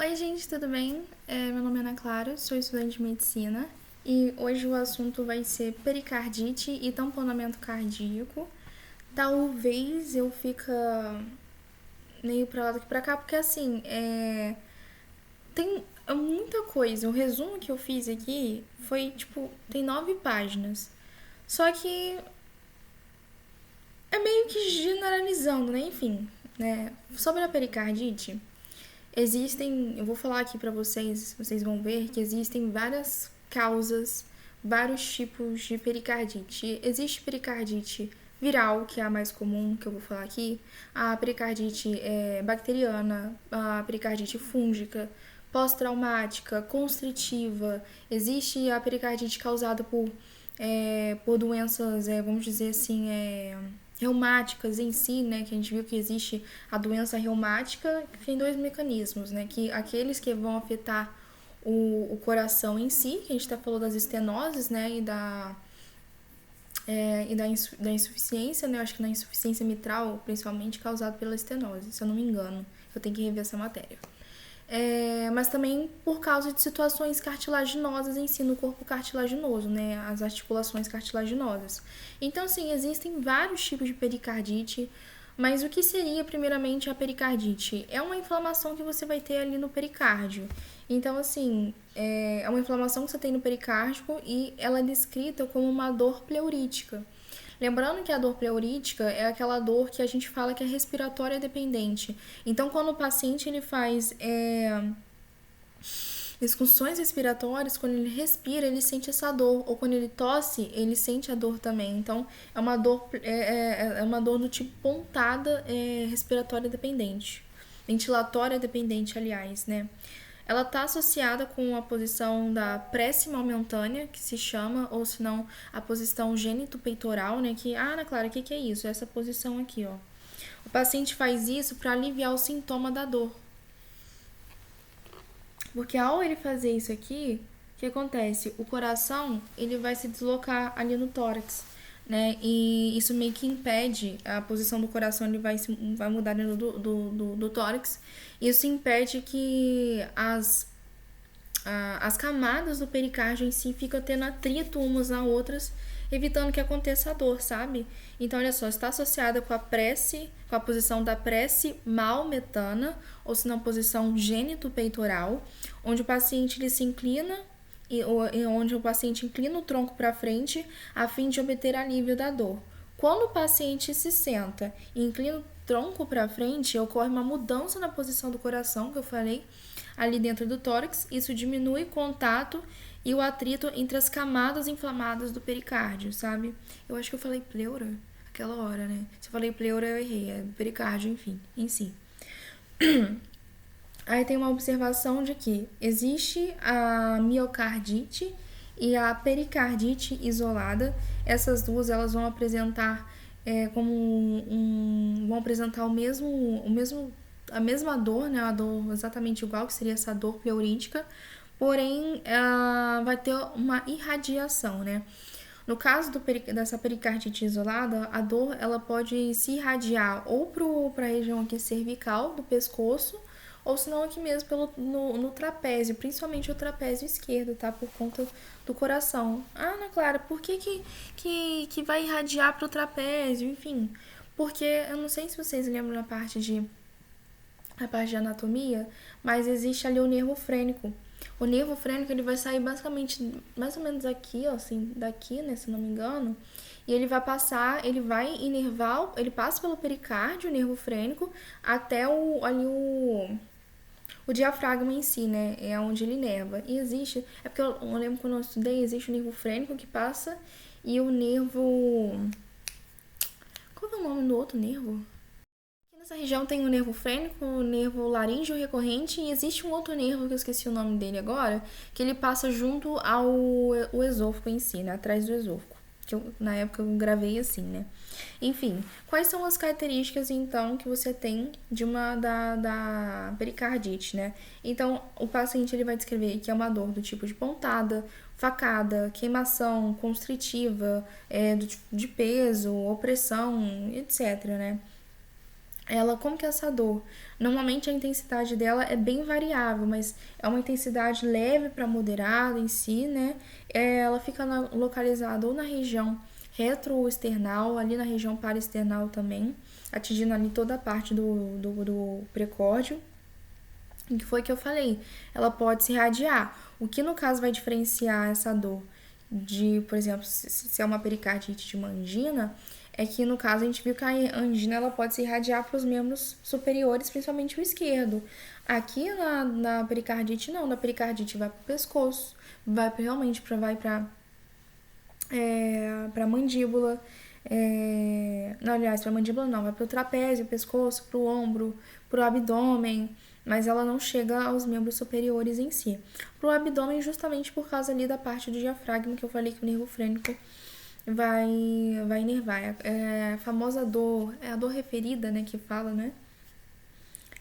Oi, gente, tudo bem? Meu nome é Ana Clara, sou estudante de medicina e hoje o assunto vai ser pericardite e tamponamento cardíaco. Talvez eu fique meio pra lá daqui pra cá, porque assim, tem muita coisa. O resumo que eu fiz aqui foi, tipo, tem 9 páginas. Só que é meio que generalizando, né? Enfim, né? Sobre a pericardite, eu vou falar aqui pra vocês, vocês vão ver que existem várias causas, vários tipos de pericardite. Existe pericardite viral, que é a mais comum que eu vou falar aqui, a pericardite bacteriana, a pericardite fúngica, pós-traumática, constritiva. Existe a pericardite causada por doenças, vamos dizer assim, reumáticas em si, né, que a gente viu que existe a doença reumática, que tem dois mecanismos, né, que aqueles que vão afetar o coração em si, que a gente está falando das estenoses, né, da insuficiência, né, eu acho que na insuficiência mitral, principalmente causada pela estenose, se eu não me engano, eu tenho que rever essa matéria. Mas também por causa de situações cartilaginosas em si no corpo cartilaginoso, né? As articulações cartilaginosas. Então, assim, existem vários tipos de pericardite, mas o que seria primeiramente a pericardite? É uma inflamação que você vai ter ali no pericárdio. Então, assim, é uma inflamação que você tem no pericárdio e ela é descrita como uma dor pleurítica. Lembrando que a dor pleurítica é aquela dor que a gente fala que é respiratória dependente. Então, quando o paciente ele faz disfunções respiratórias, quando ele respira, ele sente essa dor. Ou quando ele tosse, ele sente a dor também. Então, é uma dor do tipo pontada respiratória dependente. Ventilatória dependente, aliás, né? Ela está associada com a posição da prece momentânea, que se chama, ou se não, a posição gênito-peitoral, né? Ana Clara, o que é isso? É essa posição aqui, ó. O paciente faz isso para aliviar o sintoma da dor. Porque ao ele fazer isso aqui, o que acontece? O coração, ele vai se deslocar ali no tórax, né? E isso meio que impede a posição do coração, ele vai mudar dentro do tórax. Isso impede que as camadas do pericárdio em si ficam tendo atrito umas nas outras, evitando que aconteça a dor, sabe? Então, olha só, está associada com a posição da prece malmetana, ou se não, posição gênito-peitoral, onde o paciente ele se inclina e onde o paciente inclina o tronco para frente a fim de obter alívio da dor. Quando o paciente se senta e inclina o tronco para frente, ocorre uma mudança na posição do coração, que eu falei, ali dentro do tórax. Isso diminui o contato e o atrito entre as camadas inflamadas do pericárdio, sabe? Eu acho que eu falei pleura aquela hora, né? Se eu falei pleura, eu errei. É pericárdio, enfim, em si. Aí tem uma observação de que existe a miocardite e a pericardite isolada. Essas duas elas vão apresentar vão apresentar a mesma dor, né? A dor exatamente igual, que seria essa dor pleurítica, porém vai ter uma irradiação, né? No caso dessa pericardite isolada, a dor ela pode se irradiar ou para a região aqui cervical do pescoço, ou senão aqui mesmo no trapézio, principalmente o trapézio esquerdo, tá? Por conta do coração. Ah, Ana Clara, por que vai irradiar pro trapézio? Enfim, porque eu não sei se vocês lembram na parte de anatomia, mas existe ali o nervo frênico. O nervo frênico ele vai sair basicamente mais ou menos aqui, ó, assim, daqui, né, se não me engano, e ele vai inervar, ele passa pelo pericárdio, o nervo frênico, até o diafragma em si, né? É onde ele inerva. E existe. É porque eu lembro quando eu estudei, existe o nervo frênico que passa e o nervo. Qual é o nome do outro nervo? Aqui nessa região tem o nervo frênico, o nervo laríngeo recorrente e existe um outro nervo que eu esqueci o nome dele agora, que ele passa junto ao o esôfago em si, né? Atrás do esôfago. Na época eu gravei assim, né? Enfim, quais são as características então que você tem da pericardite, né? Então, o paciente ele vai descrever que é uma dor do tipo de pontada, facada, queimação, constritiva, do tipo de peso, opressão, etc, né? ela, como que é essa dor? Normalmente a intensidade dela é bem variável, mas é uma intensidade leve para moderada em si, né? Ela fica localizada ou na região retroesternal, ali na região paraesternal também, atingindo ali toda a parte do precórdio. O que foi que eu falei? Ela pode se irradiar. O que no caso vai diferenciar essa dor de, por exemplo, se é uma pericardite de uma angina, é que no caso a gente viu que a angina ela pode se irradiar para os membros superiores, principalmente o esquerdo. Aqui na pericardite não, na pericardite vai para o pescoço, vai realmente para a mandíbula, não, aliás, para a mandíbula não, vai para o trapézio, pescoço, para o ombro, para o abdômen, mas ela não chega aos membros superiores em si. Para o abdômen, justamente por causa ali da parte do diafragma que eu falei que o nervo frênico vai inervar. É a famosa dor, é a dor referida, né, que fala, né?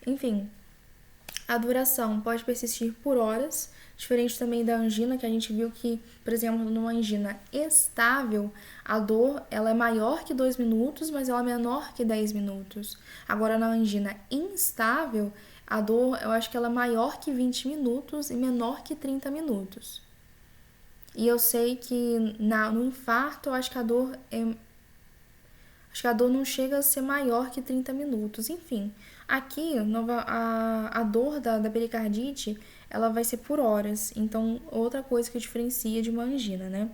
Enfim, a duração pode persistir por horas, diferente também da angina, que a gente viu que, por exemplo, numa angina estável, a dor ela é maior que 2 minutos, mas ela é menor que 10 minutos. Agora, na angina instável, a dor, eu acho que ela é maior que 20 minutos e menor que 30 minutos. E eu sei que no infarto, eu acho que a dor não chega a ser maior que 30 minutos. Enfim, aqui a dor da pericardite ela vai ser por horas. Então, outra coisa que diferencia de uma angina, né?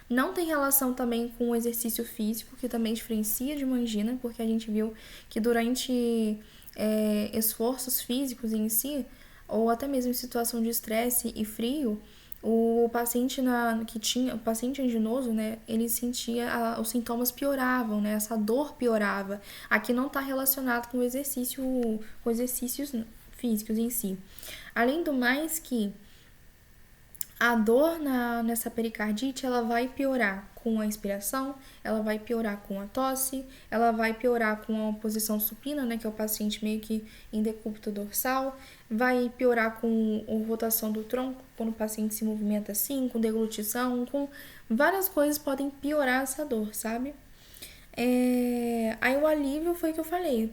Não tem relação também com o exercício físico, que também diferencia de uma angina, porque a gente viu que durante esforços físicos em si, ou até mesmo em situação de estresse e frio, o paciente o paciente anginoso, né, ele sentia os sintomas pioravam, né, essa dor piorava. Aqui não está relacionado com com exercícios físicos em si. Além do mais que a dor nessa pericardite, ela vai piorar com a inspiração, ela vai piorar com a tosse, ela vai piorar com a posição supina, né, que é o paciente meio que em decúbito dorsal, vai piorar com a rotação do tronco, quando o paciente se movimenta assim, com deglutição, com várias coisas podem piorar essa dor, sabe? Aí o alívio foi o que eu falei,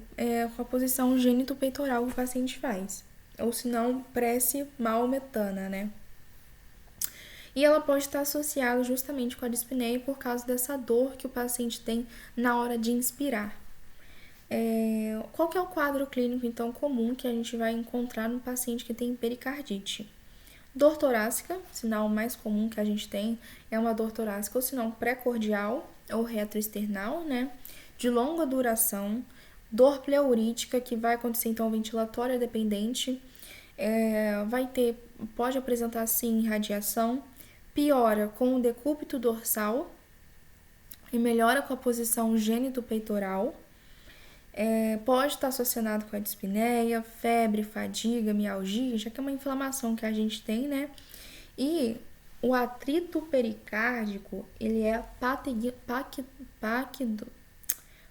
com a posição gênito-peitoral que o paciente faz, ou se não, prece maometana, né? E ela pode estar associada justamente com a dispneia por causa dessa dor que o paciente tem na hora de inspirar. Qual que é o quadro clínico, então, comum que a gente vai encontrar no paciente que tem pericardite? Dor torácica, sinal mais comum que a gente tem é uma dor torácica, ou sinal pré-cordial ou retroesternal, né? De longa duração, dor pleurítica, que vai acontecer, então, ventilatória dependente, pode apresentar, sim, radiação, piora com o decúbito dorsal e melhora com a posição gênito-peitoral. Pode estar associado com a dispneia, febre, fadiga, mialgia, já que é uma inflamação que a gente tem, né? E o atrito pericárdico, ele é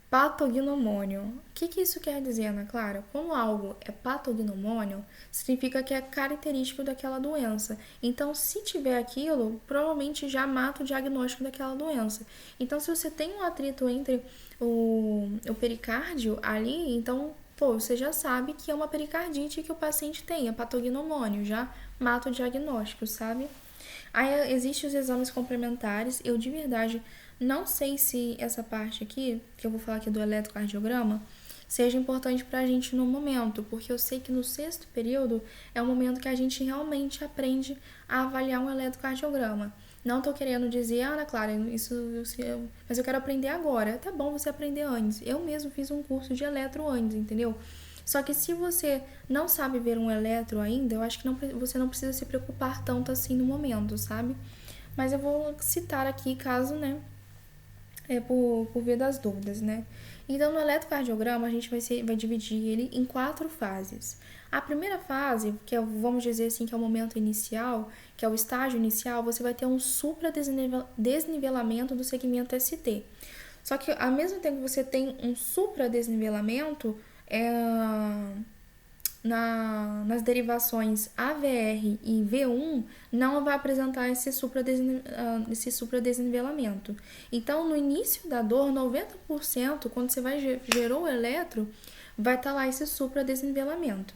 patognomônio. O que isso quer dizer, Ana Clara? Quando algo é patognomônio, significa que é característico daquela doença. Então, se tiver aquilo, provavelmente já mata o diagnóstico daquela doença. Então, se você tem um atrito entre o pericárdio ali, então, você já sabe que é uma pericardite que o paciente tem, é patognomônio, já mata o diagnóstico, sabe? Aí existem os exames complementares. Eu de verdade não sei se essa parte aqui, que eu vou falar aqui do eletrocardiograma, seja importante pra gente no momento, porque eu sei que no 6º período é o momento que a gente realmente aprende a avaliar um eletrocardiograma. Não tô querendo dizer, Ana Clara, mas eu quero aprender agora. É até bom você aprender antes. Eu mesmo fiz um curso de eletro antes, entendeu? Só que se você não sabe ver um eletro ainda, eu acho que você não precisa se preocupar tanto assim no momento, sabe? Mas eu vou citar aqui caso, né, por via das dúvidas, né? Então, no eletrocardiograma, a gente vai dividir ele em 4 fases. A primeira fase, que vamos dizer assim, que é o momento inicial, que é o estágio inicial, você vai ter um supradesnivelamento do segmento ST. Só que, ao mesmo tempo que você tem um supradesnivelamento, nas derivações AVR e V1 não vai apresentar esse supradesnivelamento. Então, no início da dor, 90%, quando você gerou o eletro, vai estar lá esse supradesnivelamento.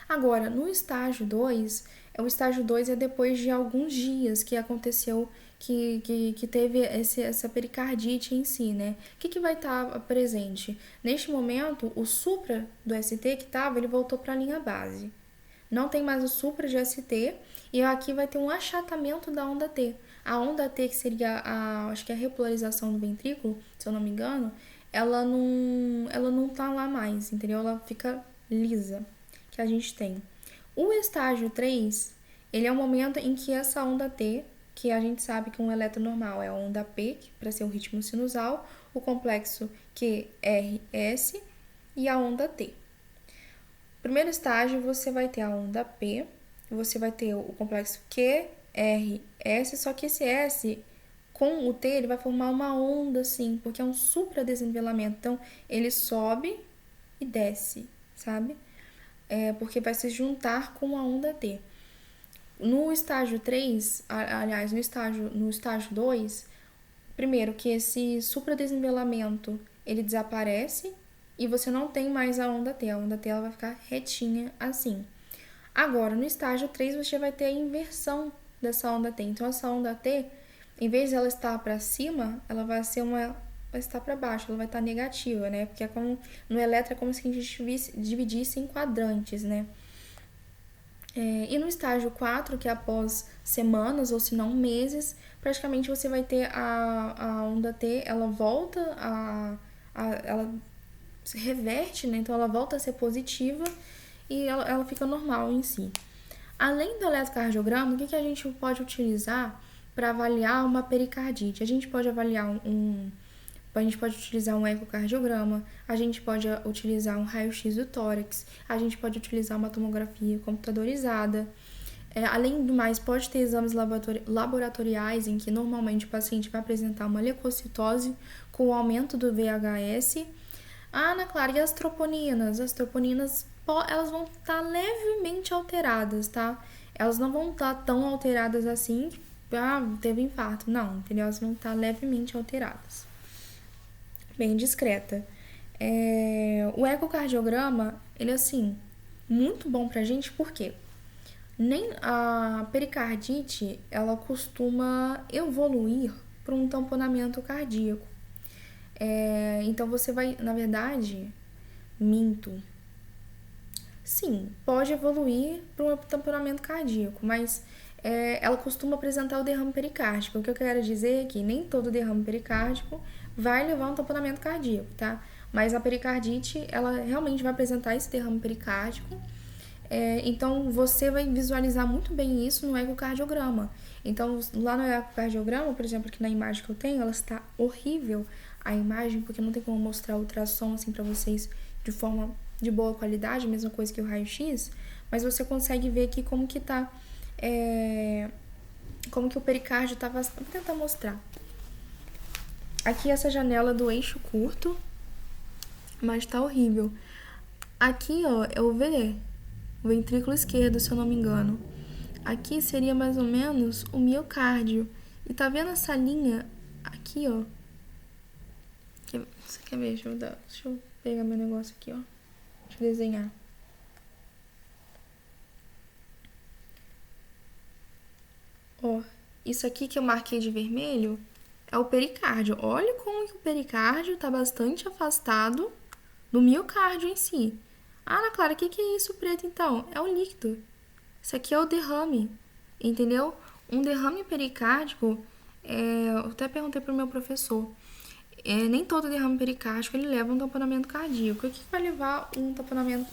Agora, no estágio 2, o estágio 2 é depois de alguns dias que aconteceu, que teve essa pericardite em si, né? O que vai estar presente? Neste momento, o supra do ST que estava, ele voltou para a linha base. Não tem mais o supra de ST e aqui vai ter um achatamento da onda T. A onda T, que seria acho que a repolarização do ventrículo, se eu não me engano, ela não tá lá mais, entendeu? Ela fica lisa, que a gente tem. O estágio 3, ele é o momento em que essa onda T, que a gente sabe que um eletro normal é a onda P, para ser o ritmo sinusal, o complexo QRS e a onda T. Primeiro estágio, você vai ter a onda P, você vai ter o complexo QRS, só que esse S, com o T, ele vai formar uma onda, assim, porque é um supradesnivelamento. Então, ele sobe e desce, sabe? Porque vai se juntar com a onda T. No estágio 3, aliás, no estágio 2, primeiro que esse supradesnivelamento, ele desaparece e você não tem mais a onda T. A onda T ela vai ficar retinha assim. Agora, no estágio 3, você vai ter a inversão dessa onda T. Então, essa onda T, em vez de ela estar para cima, ela vai estar para baixo, ela vai estar negativa, né? Porque no eletro é como se a gente dividisse em quadrantes, né? E no estágio 4, que é após semanas ou se não meses, praticamente você vai ter a onda T, ela volta ela se reverte, né? Então ela volta a ser positiva e ela fica normal em si. Além do eletrocardiograma, o que a gente pode utilizar para avaliar uma pericardite? A gente pode utilizar um ecocardiograma, a gente pode utilizar um raio-x do tórax, a gente pode utilizar uma tomografia computadorizada. Além do mais, pode ter exames laboratoriais em que normalmente o paciente vai apresentar uma leucocitose com aumento do VHS. Ana Clara, e as troponinas? As troponinas, elas vão estar levemente alteradas, tá? Elas não vão estar tão alteradas assim, teve infarto. Não, entendeu? Elas vão estar levemente alteradas. Bem discreta. O ecocardiograma, ele é assim, muito bom pra gente, por quê? Nem a pericardite, ela costuma evoluir para um tamponamento cardíaco. Então você vai, na verdade, minto. Sim, pode evoluir para um tamponamento cardíaco, mas ela costuma apresentar o derrame pericárdico. O que eu quero dizer é que nem todo derrame pericárdico vai levar a um tamponamento cardíaco, tá? Mas a pericardite, ela realmente vai apresentar esse derrame pericárdico. Então, você vai visualizar muito bem isso no ecocardiograma. Então, lá no ecocardiograma, por exemplo, aqui na imagem que eu tenho, ela está horrível a imagem, porque não tem como mostrar o ultrassom assim para vocês de forma de boa qualidade, mesma coisa que o raio-x, mas você consegue ver aqui como que tá, como que o pericárdio tá. Vou tentar mostrar. Aqui essa janela do eixo curto, mas tá horrível. Aqui, ó, é o ventrículo esquerdo, se eu não me engano. Aqui seria mais ou menos o miocárdio. E tá vendo essa linha aqui, ó? Você quer ver? Deixa eu pegar meu negócio aqui, ó. Deixa eu desenhar. Ó, isso aqui que eu marquei de vermelho é o pericárdio. Olha como que o pericárdio tá bastante afastado do miocárdio em si. Ana Clara, o que é isso preto então? É o líquido. Isso aqui é o derrame, entendeu? Um derrame pericárdico, eu até perguntei pro meu professor, nem todo derrame pericárdico ele leva um tamponamento cardíaco. O que vai levar um tamponamento,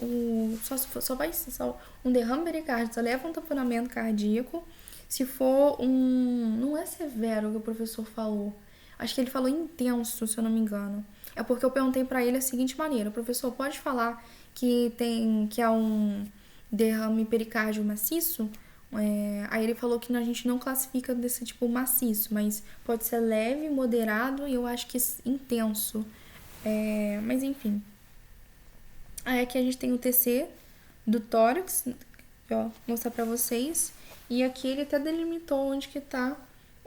só um derrame pericárdico só leva um tamponamento cardíaco se for não é severo o que o professor falou. Acho que ele falou intenso, se eu não me engano. É porque eu perguntei pra ele a seguinte maneira: professor, pode falar que é um derrame pericárdio maciço? Aí ele falou que a gente não classifica desse tipo maciço, mas pode ser leve, moderado e eu acho que intenso. Mas enfim. Aí aqui a gente tem o TC do tórax, ó, mostrar pra vocês. E aqui ele até delimitou onde que tá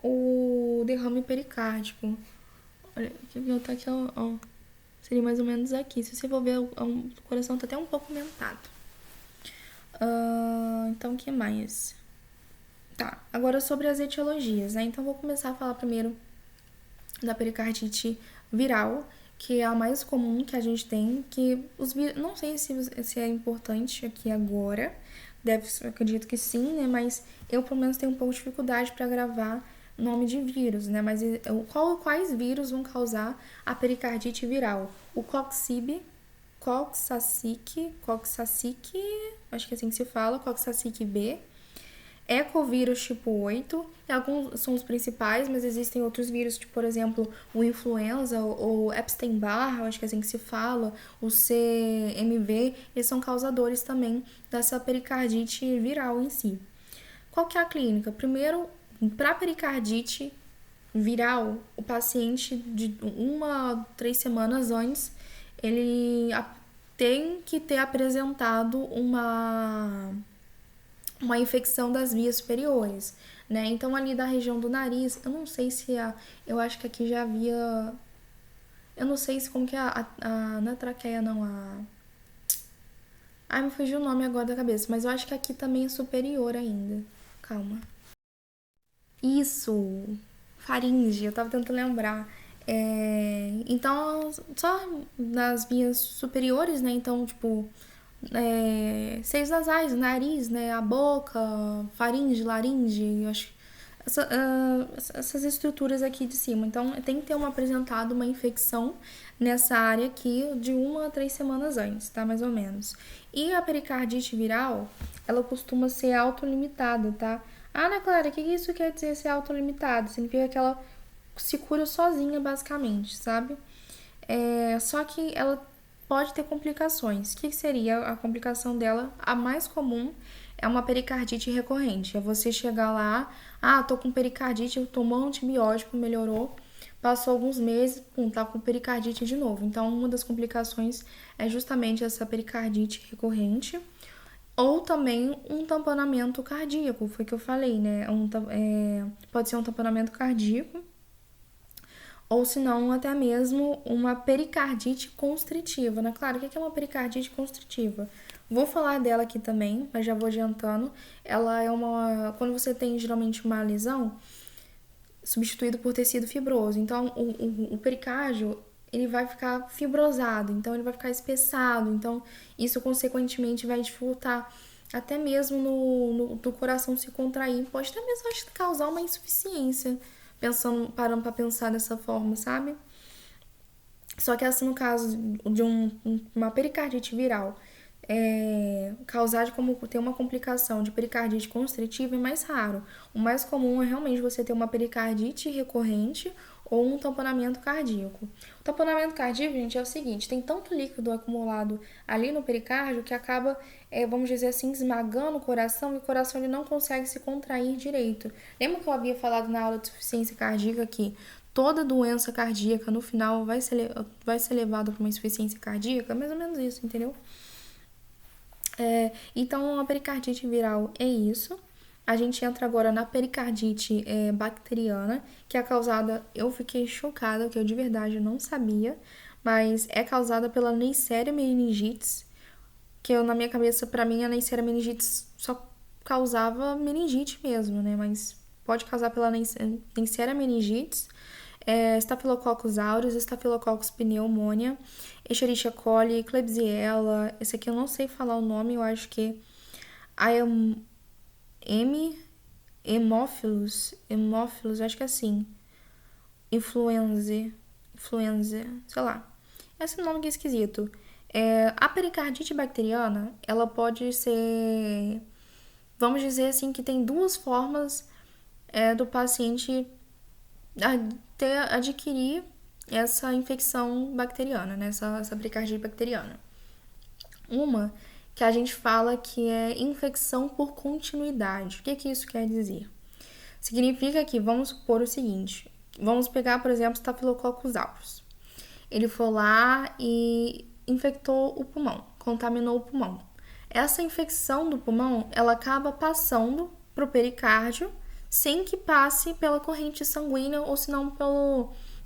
o derrame pericárdico. Olha, tá aqui, ó. Não Seria mais ou menos aqui. Se você for ver, o coração tá até um pouco aumentado. Então, o que mais? Tá, agora sobre as etiologias, né? Então, vou começar a falar primeiro da pericardite viral, que é a mais comum que a gente tem, que não sei se é importante aqui agora, acredito que sim, né? Mas eu, pelo menos, tenho um pouco de dificuldade para gravar nome de vírus, né? Mas quais vírus vão causar a pericardite viral? O Coxsackie, acho que é assim que se fala, Coxsackie B, Ecovírus tipo 8, e alguns são os principais, mas existem outros vírus, tipo, por exemplo, o influenza, ou Epstein-Barr, acho que é assim que se fala, o CMV, eles são causadores também dessa pericardite viral em si. Qual que é a clínica? Primeiro, para pericardite viral, o paciente de 1 a 3 semanas antes, ele tem que ter apresentado uma infecção das vias superiores, né? Então, ali da região do nariz, eu não sei se eu acho que aqui já havia, eu não sei se como que não é traqueia, não, ai, me fugiu o nome agora da cabeça, mas eu acho que aqui também é superior ainda. Calma. Isso, faringe, eu tava tentando lembrar. Então, só nas vias superiores, né? Então, tipo, seios nasais, nariz, né? A boca, faringe, laringe, eu acho. Essas estruturas aqui de cima. Então, tem que ter apresentado uma infecção nessa área aqui de 1 a 3 semanas antes, tá? Mais ou menos. E a pericardite viral, ela costuma ser autolimitada, tá? Ah, Ana Clara, o que isso quer dizer ser autolimitada? Significa que ela se cura sozinha, basicamente, sabe? Só que ela pode ter complicações. O que seria a complicação dela? A mais comum é uma pericardite recorrente. É você chegar lá, tô com pericardite, tomou um antibiótico, melhorou, passou alguns meses, tá com pericardite de novo. Então, uma das complicações é justamente essa pericardite recorrente. Ou também um tamponamento cardíaco, foi o que eu falei, né? Pode ser um tamponamento cardíaco, ou se não, até mesmo uma pericardite constritiva, né? Claro, o que é uma pericardite constritiva? Vou falar dela aqui também, mas já vou adiantando. Ela é quando você tem geralmente uma lesão, substituído por tecido fibroso. Então, o pericárdio, ele vai ficar fibrosado, então ele vai ficar espessado. Então, isso consequentemente vai dificultar até mesmo do coração se contrair. Pode até mesmo causar uma insuficiência, parando para pensar dessa forma, sabe? Só que assim, no caso de uma pericardite viral, causar como ter uma complicação de pericardite constritiva é mais raro. O mais comum é realmente você ter uma pericardite recorrente ou um tamponamento cardíaco. O tamponamento cardíaco, gente, é o seguinte, tem tanto líquido acumulado ali no pericárdio que acaba, vamos dizer assim, esmagando o coração, e o coração ele não consegue se contrair direito. Lembra que eu havia falado na aula de insuficiência cardíaca que toda doença cardíaca no final vai ser levada para uma insuficiência cardíaca? Mais ou menos isso, entendeu? Então, a pericardite viral é isso. A gente entra agora na pericardite bacteriana, que é causada, eu fiquei chocada, que eu de verdade não sabia, mas é causada pela Neisseria meningitis, que eu, na minha cabeça, pra mim, a Neisseria meningitis só causava meningite mesmo, né? Mas pode causar pela Neisseria meningitis, Staphylococcus aureus, Staphylococcus pneumonia, Escherichia coli, Klebsiella, esse aqui eu não sei falar o nome, eu acho que Haemophilus, acho que é assim, influenza, sei lá, esse nome que é esquisito. A pericardite bacteriana, ela pode ser, vamos dizer assim, que tem duas formas do paciente adquirir essa infecção bacteriana, né? Essa pericardite bacteriana. Uma que a gente fala que é infecção por continuidade. O que isso quer dizer? Significa que, vamos supor o seguinte, vamos pegar, por exemplo, Staphylococcus aureus. Ele foi lá e infectou o pulmão, contaminou o pulmão. Essa infecção do pulmão, ela acaba passando para o pericárdio sem que passe pela corrente sanguínea ou se não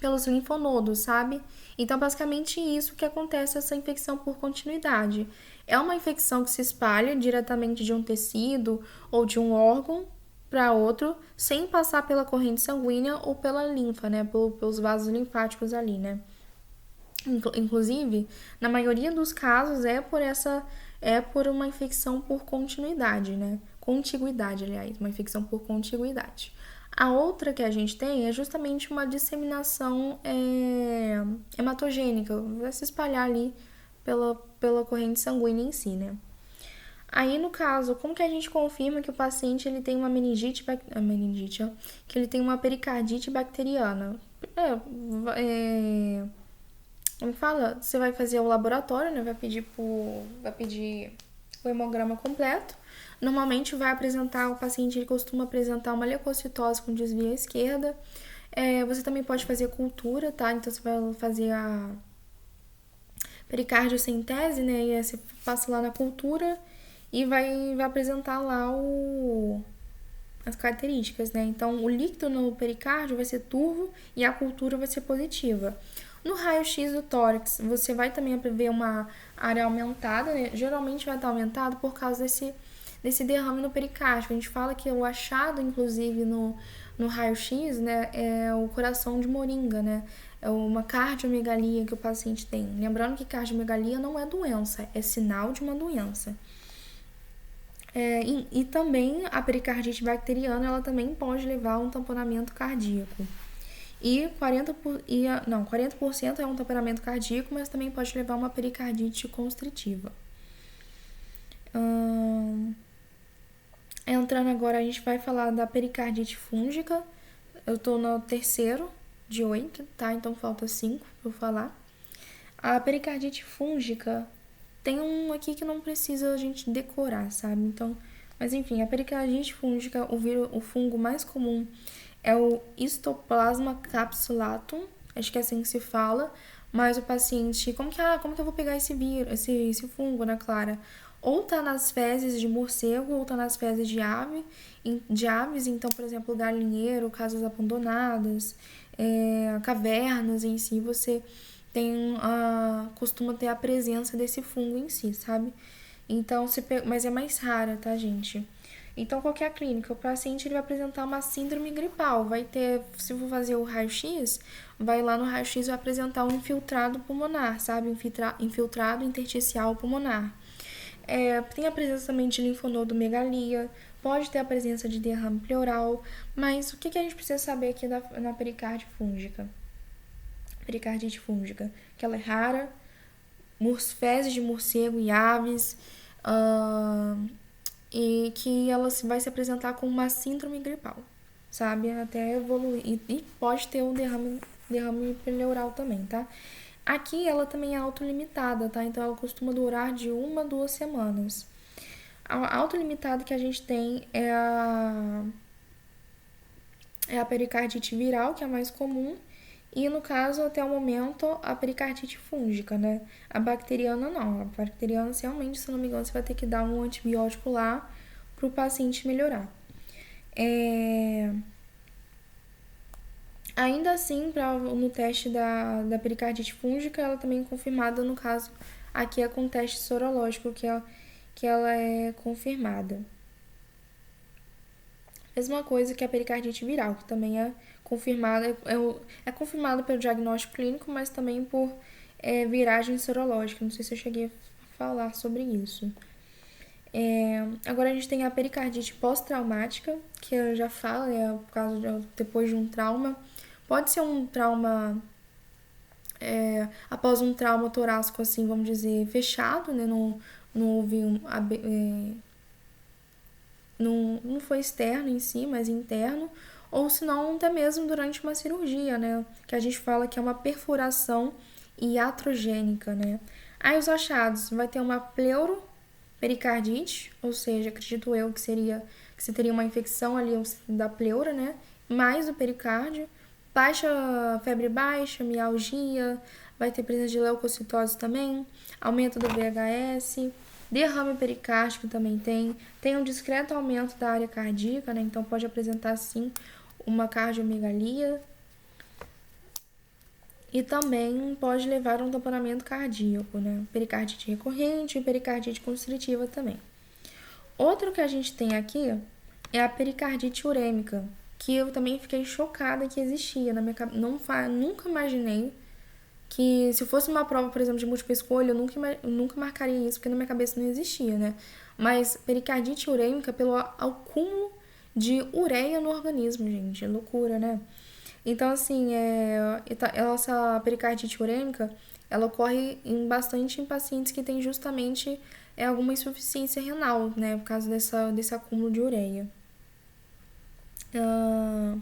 pelos linfonodos, sabe? Então, basicamente isso que acontece essa infecção por continuidade. É uma infecção que se espalha diretamente de um tecido ou de um órgão para outro, sem passar pela corrente sanguínea ou pela linfa, né? Pelos vasos linfáticos ali, né? Inclusive, na maioria dos casos é por uma infecção por continuidade, né? Contiguidade, aliás, uma infecção por contiguidade. A outra que a gente tem é justamente uma disseminação hematogênica, vai se espalhar ali pela corrente sanguínea em si, né? Aí, no caso, como que a gente confirma que o paciente ele tem uma que ele tem uma pericardite bacteriana? Como fala? Você vai fazer o laboratório, né? Vai pedir o hemograma completo. Normalmente vai apresentar, o paciente ele costuma apresentar uma leucocitose com desvio à esquerda. Você também pode fazer cultura, tá? Então você vai fazer a pericardiocentese, né? E aí você passa lá na cultura e vai apresentar lá as características, né? Então, o líquido no pericárdio vai ser turvo e a cultura vai ser positiva. No raio-x do tórax, você vai também ver uma área aumentada, né? Geralmente vai estar aumentado por causa desse derrame no pericárdio. A gente fala que o achado, inclusive, no raio-x, né, é o coração de moringa, né? É uma cardiomegalia que o paciente tem. Lembrando que cardiomegalia não é doença, é sinal de uma doença. E também a pericardite bacteriana, ela também pode levar a um tamponamento cardíaco. E 40% é um tamponamento cardíaco, mas também pode levar a uma pericardite constritiva. Entrando agora, a gente vai falar da pericardite fúngica. Eu tô no terceiro de 8, tá? Então falta 5 pra eu falar. A pericardite fúngica tem um aqui que não precisa a gente decorar, sabe? Então, mas enfim, a pericardite fúngica, o fungo mais comum é o Histoplasma capsulatum, acho que é assim que se fala, mas o paciente, como que eu vou pegar esse fungo, né, Clara? Ou tá nas fezes de morcego, ou tá nas fezes de aves, então, por exemplo, galinheiro, casas abandonadas, cavernas em si, você costuma ter a presença desse fungo em si, sabe? Então, mas é mais rara, tá, gente? Então, qual que é a clínica? O paciente ele vai apresentar uma síndrome gripal. Vai ter, se for fazer o raio-x, vai lá no raio-x e vai apresentar um infiltrado pulmonar, sabe? Infiltrado intersticial pulmonar. Tem a presença também de linfonodomegalia, pode ter a presença de derrame pleural, mas o que a gente precisa saber aqui na pericardite fúngica? Pericardite fúngica, que ela é rara, fezes de morcego e aves, e que ela vai se apresentar com uma síndrome gripal, sabe? Até evoluir. E pode ter um derrame pleural também, tá? Aqui ela também é autolimitada, tá? Então ela costuma durar de 1 a 2 semanas. A autolimitada que a gente tem é a pericardite viral, que é a mais comum, e no caso, até o momento, a pericardite fúngica, né? A bacteriana não. A bacteriana, realmente, se não me engano, você vai ter que dar um antibiótico lá pro paciente melhorar. Ainda assim, no teste da pericardite fúngica, ela também é confirmada, no caso, aqui é com teste sorológico que ela é confirmada. Mesma coisa que a pericardite viral, que também é confirmada, é confirmada pelo diagnóstico clínico, mas também por viragem sorológica. Não sei se eu cheguei a falar sobre isso. Agora a gente tem a pericardite pós-traumática, que eu já falo, por causa depois de um trauma. Pode ser um trauma após um trauma torácico, assim, vamos dizer, fechado, né? Não houve não foi externo em si, mas interno, ou se não, até mesmo durante uma cirurgia, né? Que a gente fala que é uma perfuração iatrogênica, né? Aí os achados, vai ter uma pleuropericardite, ou seja, acredito eu que você teria uma infecção ali da pleura, né? Mais o pericárdio, febre baixa, mialgia, vai ter presença de leucocitose também, aumento do VHS, derrame pericárdico também tem um discreto aumento da área cardíaca, né? Então pode apresentar sim uma cardiomegalia. e também pode levar a um tamponamento cardíaco, né? Pericardite recorrente e pericardite constritiva também. Outro que a gente tem aqui é a pericardite urêmica, que eu também fiquei chocada que existia na minha cabeça. Nunca imaginei que se fosse uma prova, por exemplo, de múltipla escolha, eu nunca marcaria isso, porque na minha cabeça não existia, né? Mas pericardite urêmica pelo acúmulo de ureia no organismo, gente. É loucura, né? Então, assim, essa pericardite urêmica, ela ocorre bastante em pacientes que têm justamente alguma insuficiência renal, né? Por causa desse acúmulo de ureia. Ah,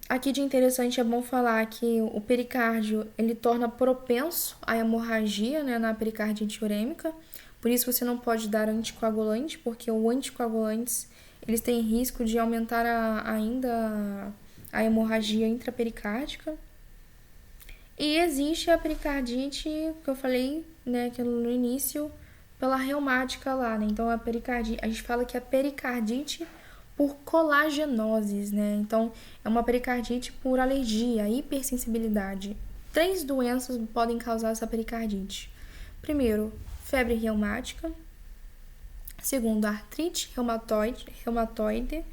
aqui de interessante é bom falar que o pericárdio, ele torna propenso à hemorragia, né, na pericardite urêmica. Por isso você não pode dar anticoagulante, porque o anticoagulantes, eles têm risco de aumentar ainda a hemorragia intrapericárdica. E existe a pericardite, que eu falei, né, que no início, pela reumática lá, né? Então a pericardite, a gente fala que é pericardite por colagenoses, né? Então é uma pericardite por alergia, hipersensibilidade. 3 doenças podem causar essa pericardite. Primeiro, febre reumática. Segundo, artrite reumatoide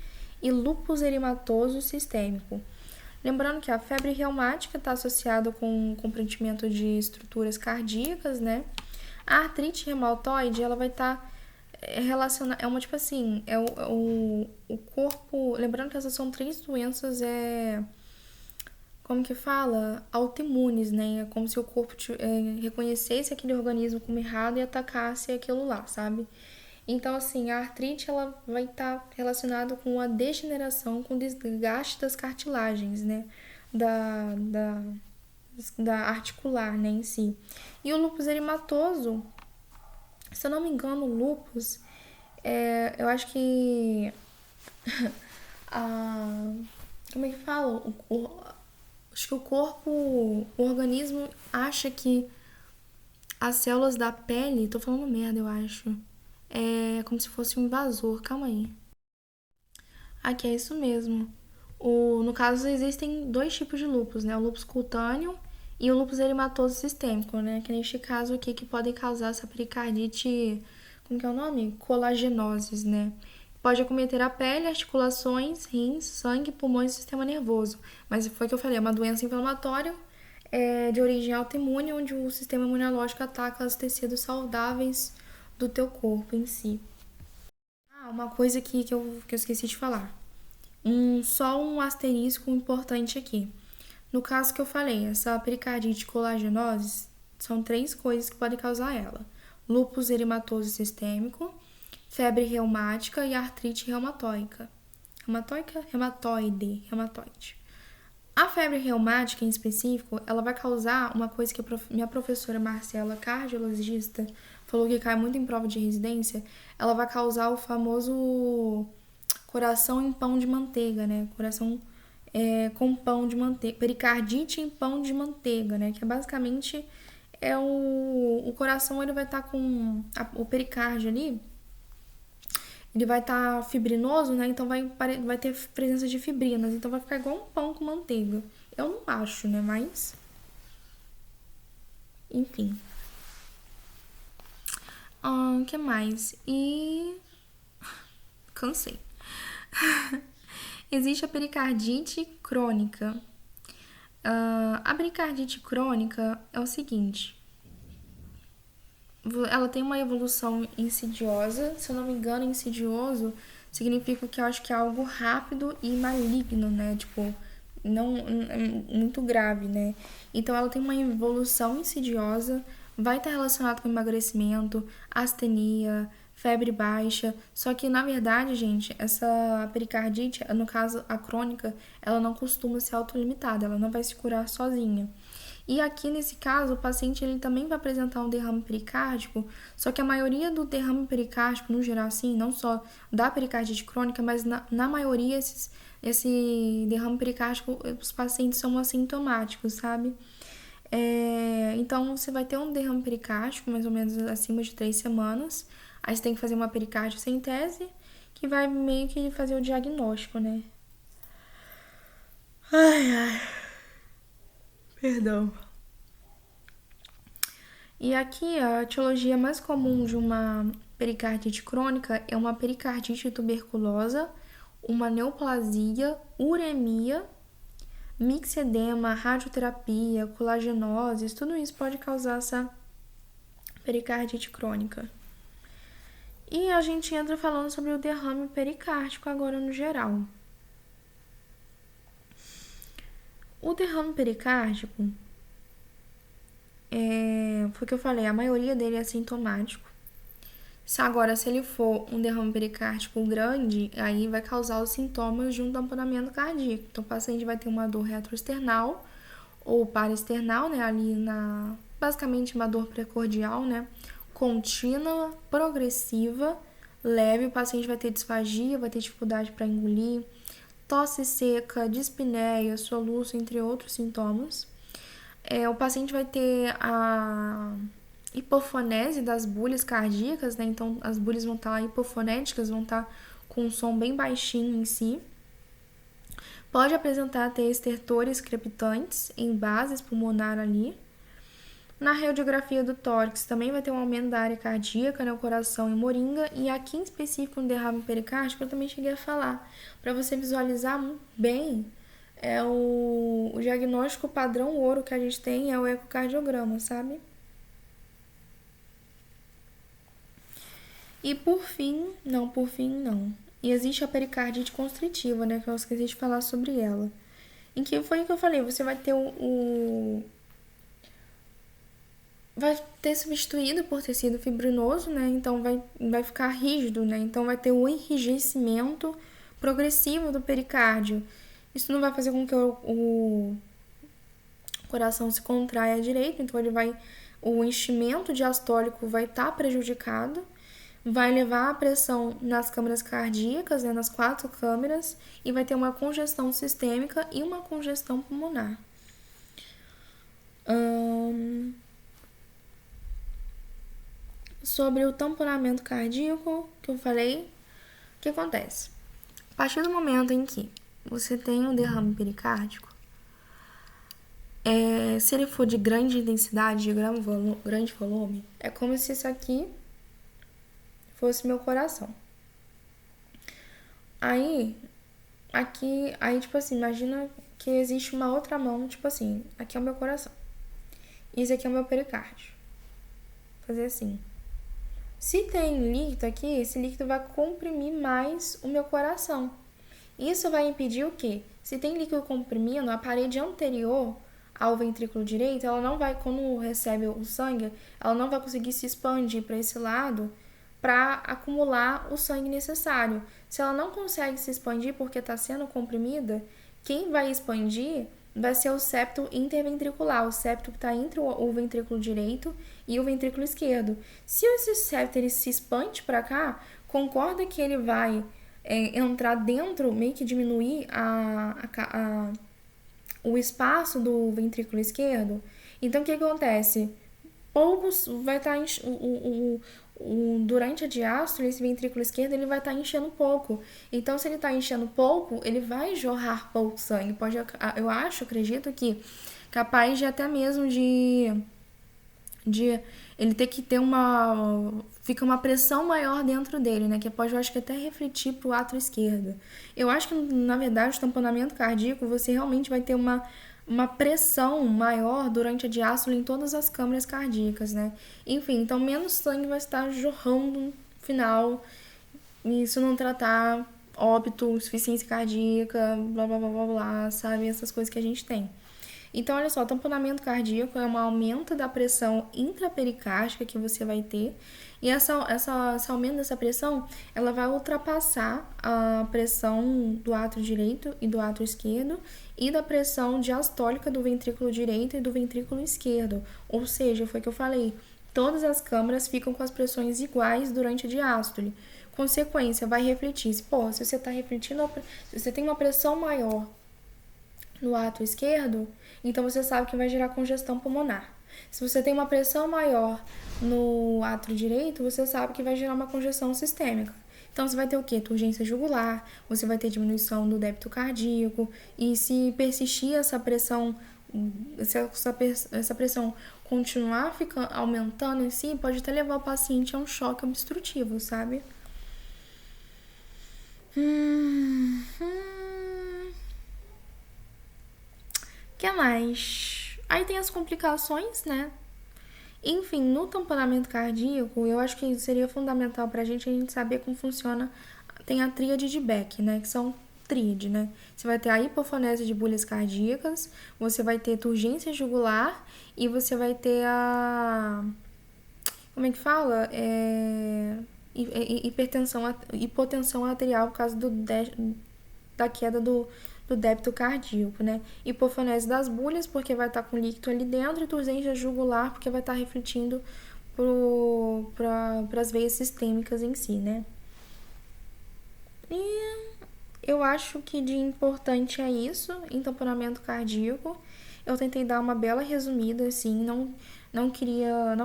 e lúpus eritematoso sistêmico. Lembrando que a febre reumática está associada com o comprometimento de estruturas cardíacas, né? A artrite reumatoide, ela vai estar relacionada, é uma tipo assim, o corpo, lembrando que essas são 3 doenças, como que fala? Autoimunes, né? É como se o corpo reconhecesse aquele organismo como errado e atacasse aquilo lá, sabe? Então, assim, a artrite ela vai estar relacionada com a degeneração, com o desgaste das cartilagens, né? Da, da, da articular, né, em si. E o lúpus eritematoso, se eu não me engano, o lúpus, eu acho que a, como é que fala? Acho que o corpo, o organismo acha que as células da pele, tô falando merda, eu acho. É como se fosse um invasor. Calma aí. Aqui é isso mesmo. No caso, existem 2 tipos de lúpus, né? O lúpus cutâneo e o lúpus eritematoso sistêmico, né? Que neste caso aqui que podem causar essa pericardite, como que é o nome? Colagenoses, né? Pode acometer a pele, articulações, rins, sangue, pulmões e sistema nervoso. Mas foi o que eu falei, é uma doença inflamatória de origem autoimune, onde o sistema imunológico ataca os tecidos saudáveis do teu corpo em si. Ah, uma coisa aqui que eu esqueci de falar. Só um asterisco importante aqui. No caso que eu falei, essa pericardite colagenose, são 3 coisas que podem causar ela: lúpus eritematoso sistêmico, febre reumática e artrite reumatoide. Reumatoide. A febre reumática em específico, ela vai causar uma coisa que minha professora Marcela, cardiologista, falou que cai muito em prova de residência. Ela vai causar o famoso coração em pão de manteiga, né? Coração com pão de manteiga. Pericardite em pão de manteiga, né? Que é basicamente o coração, ele vai estar com o pericárdio ali, ele vai estar fibrinoso, né? Então vai ter presença de fibrinas. Então vai ficar igual um pão com manteiga. Eu não acho, né? Mas, enfim. O que mais? Cansei. Existe a pericardite crônica. A pericardite crônica é o seguinte: ela tem uma evolução insidiosa. Se eu não me engano, insidioso significa que eu acho que é algo rápido e maligno, né? Tipo, não muito grave, né? Então ela tem uma evolução insidiosa, vai estar relacionado com emagrecimento, astenia, febre baixa. Só que na verdade, gente, essa pericardite, no caso a crônica, ela não costuma ser autolimitada, ela não vai se curar sozinha. E aqui nesse caso, o paciente ele também vai apresentar um derrame pericárdico, só que a maioria do derrame pericárdico, no geral, assim, não só da pericardite crônica, mas na maioria esse derrame pericárdico, os pacientes são assintomáticos, sabe? Então, você vai ter um derrame pericárdico, mais ou menos acima de 3 semanas. Aí você tem que fazer uma pericardiocentese, que vai meio que fazer o diagnóstico, né? Ai, ai, perdão. E aqui a etiologia mais comum de uma pericardite crônica é uma pericardite tuberculosa, uma neoplasia, uremia, mixedema, radioterapia, colagenoses, tudo isso pode causar essa pericardite crônica. E a gente entra falando sobre o derrame pericárdico agora no geral. O derrame pericárdico, foi o que eu falei, a maioria dele é sintomático. Se ele for um derrame pericárdico grande, aí vai causar os sintomas de um tamponamento cardíaco. Então, o paciente vai ter uma dor retroesternal ou paraesternal, né? Basicamente uma dor precordial, né? Contínua, progressiva, leve. O paciente vai ter disfagia, vai ter dificuldade para engolir, tosse seca, dispneia, soluço, entre outros sintomas. O paciente vai ter a hipofonese das bolhas cardíacas, né? Então, as bolhas vão estar hipofonéticas, vão estar com um som bem baixinho em si. Pode apresentar até estertores crepitantes em bases pulmonar ali. Na radiografia do tórax também vai ter um aumento da área cardíaca, né, o coração e moringa. E aqui em específico no derrame pericárdico eu também cheguei a falar. Para você visualizar bem, o diagnóstico padrão ouro que a gente tem é o ecocardiograma, sabe? E por fim, não. E existe a pericardite constritiva, né? Que eu esqueci de falar sobre ela. Em que foi o que eu falei, você vai ter vai ter substituído por tecido fibrinoso, né? Então vai ficar rígido, né? Então vai ter o enrijecimento progressivo do pericárdio. Isso não vai fazer com que o coração se contraia direito, então o enchimento diastólico vai estar prejudicado, vai levar a pressão nas câmaras cardíacas, né, nas 4 câmeras, e vai ter uma congestão sistêmica e uma congestão pulmonar. Sobre o tamponamento cardíaco que eu falei, o que acontece? A partir do momento em que você tem um derrame pericárdico, se ele for de grande intensidade, de grande volume, é como se isso aqui fosse meu coração. Aí, tipo assim, imagina que existe uma outra mão, tipo assim, aqui é o meu coração. Isso aqui é o meu pericárdio. Fazer assim. Se tem líquido aqui, esse líquido vai comprimir mais o meu coração. Isso vai impedir o quê? Se tem líquido comprimindo, a parede anterior ao ventrículo direito, ela não vai, quando recebe o sangue, ela não vai conseguir se expandir para esse lado para acumular o sangue necessário. Se ela não consegue se expandir porque está sendo comprimida, quem vai expandir vai ser o septo interventricular, o septo que está entre o ventrículo direito e o ventrículo esquerdo. Se esse septo ele se expande para cá, concorda que ele vai entrar dentro, meio que diminuir o espaço do ventrículo esquerdo? Então, o que acontece? Poucos vai estar durante a diástole, esse ventrículo esquerdo ele vai estar enchendo pouco. Então, se ele está enchendo pouco, ele vai jorrar pouco sangue. Eu acredito que capaz de até mesmo de ele ter que ter fica uma pressão maior dentro dele, né? Que pode, eu acho que até refletir pro átrio esquerdo. Eu acho que, na verdade, o tamponamento cardíaco, você realmente vai ter uma pressão maior durante a diástole em todas as câmaras cardíacas, né? Enfim, então menos sangue vai estar jorrando no final, e se não tratar óbito, insuficiência cardíaca, blá blá blá blá blá, sabe? Essas coisas que a gente tem. Então, olha só, o tamponamento cardíaco é um aumento da pressão intrapericárdica que você vai ter. E esse aumento dessa pressão, ela vai ultrapassar a pressão do átrio direito e do átrio esquerdo e da pressão diastólica do ventrículo direito e do ventrículo esquerdo. Ou seja, foi o que eu falei, todas as câmaras ficam com as pressões iguais durante a diástole. Consequência, vai refletir. Se você está refletindo, se você tem uma pressão maior no átrio esquerdo, então você sabe que vai gerar congestão pulmonar. Se você tem uma pressão maior no átrio direito, você sabe que vai gerar uma congestão sistêmica. Então, você vai ter o quê? Turgência jugular, você vai ter diminuição do débito cardíaco, e se persistir essa pressão, se essa pressão continuar aumentando em si, pode até levar o paciente a um choque obstrutivo, sabe? Que mais? Aí tem as complicações, né? Enfim, no tamponamento cardíaco, eu acho que seria fundamental pra gente saber como funciona. Tem a tríade de Beck, né? Que são tríade, né? Você vai ter a hipofonese de bolhas cardíacas, você vai ter turgência jugular e você vai ter a. Como é que fala? Hipotensão arterial por causa da queda do débito cardíaco, né? Hipofonese das bolhas, porque vai estar com líquido ali dentro, e turgência jugular, porque vai estar refletindo para as veias sistêmicas em si, né? E eu acho que de importante é isso, em tamponamento cardíaco. Eu tentei dar uma bela resumida, assim, não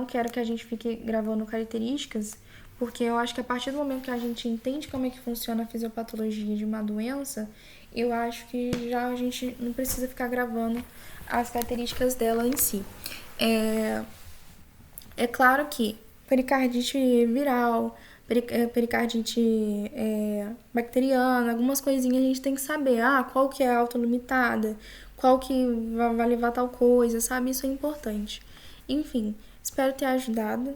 quero que a gente fique gravando características, porque eu acho que a partir do momento que a gente entende como é que funciona a fisiopatologia de uma doença, eu acho que já a gente não precisa ficar gravando as características dela em si. É claro que pericardite viral, pericardite bacteriana, algumas coisinhas a gente tem que saber. Qual que é a autolimitada, qual que vai levar tal coisa, sabe? Isso é importante. Enfim, espero ter ajudado.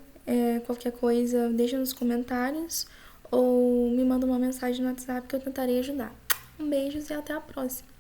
Qualquer coisa, deixa nos comentários ou me manda uma mensagem no WhatsApp que eu tentarei ajudar. Um beijo e até a próxima.